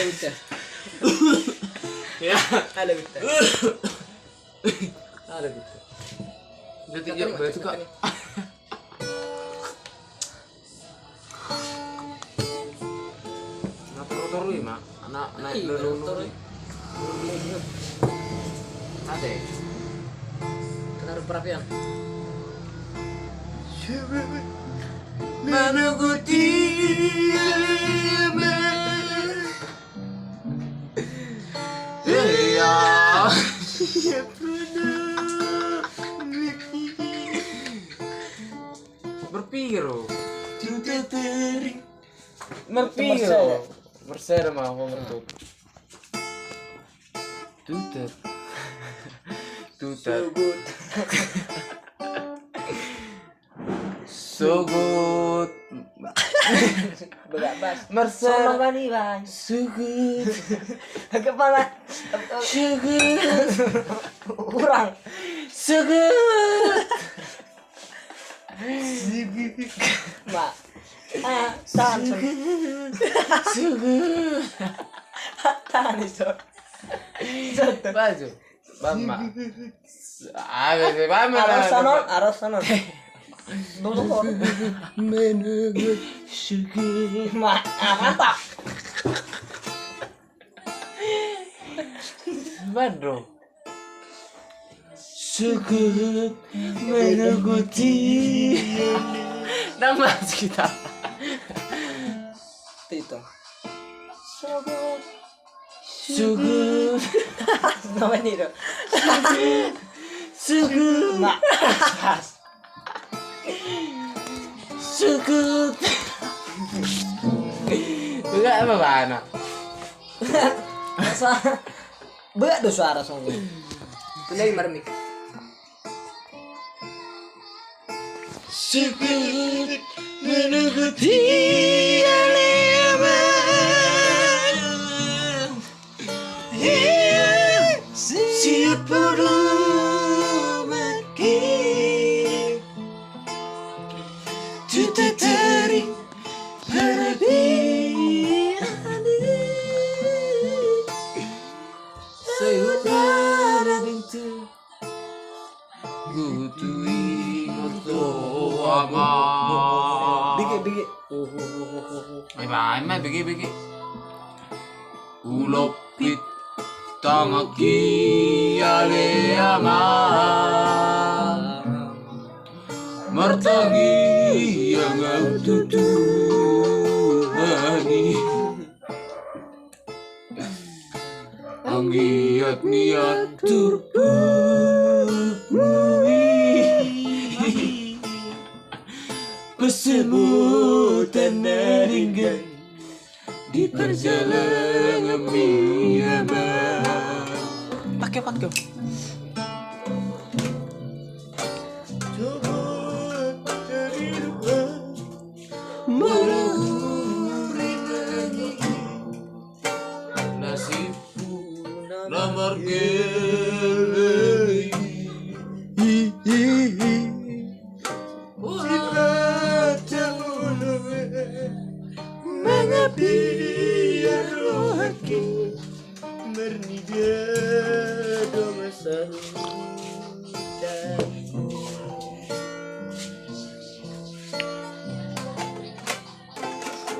betul. Ya. Ada betul. Ada gitu. Jadi Kata ya nih, berarti kata kak. nih. Motor lu mah. Anak naik Iya, dulu. motor. Ada. Taruh perapian. Menunggu dia. Ya. Berpikir loh. Berpikir loh. Berser mah aku ngertuk. Tutup. Tutup. So good. Berbas. Merser. Sama bani bang. So good. Kepala. So good. Kurang. So good. Mak. Tahan. So good. Tahan itu. Baju. Bama. Bama. Aros sanon. Dulu. Menunggu syukur. Mak, mantap. Badro. Syukur menunggu dia. Nama kita. Itu. Syukur. Syukur. Nama ini tuh. Syukur. Mak. Syukur. Enggak apa anak. Berat tuh suara songnya. Lagi marmik. Syukur menunggu dia lewat. Siapa makin juta tarik berlebihan. Sayudara itu Gutui Mutuama. Bigi. Ay, bigi. Ulopit tangaki aleama. Martagi yang tutuhani. Anggiat niat terpenuhi. Kesemutan naringgan di perjalanan Myanmar. Pakai. Coba terlupa menuri lagi nasibku lamar gelai. Mengapi rohaki bernida doma sarudai.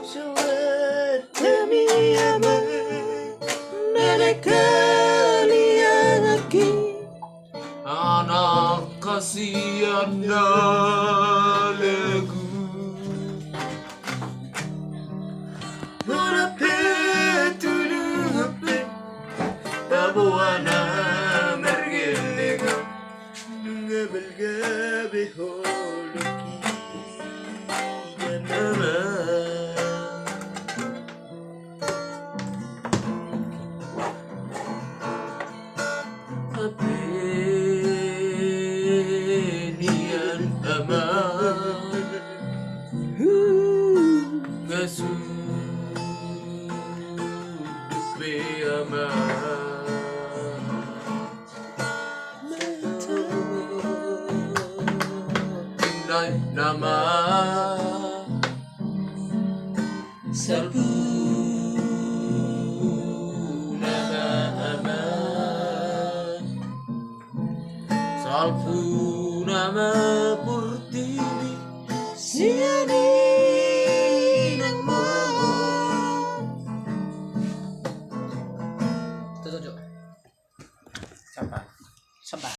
Suat demi aman nenek kalian lagi. Anak kasihan lagu. Buana mergelega nunga belgabe holoki janama. Apenian aman gasu be aman. Nama serbu Salku nama Purtiwi siani nang mohon. Tutup. Siapa? Sembah.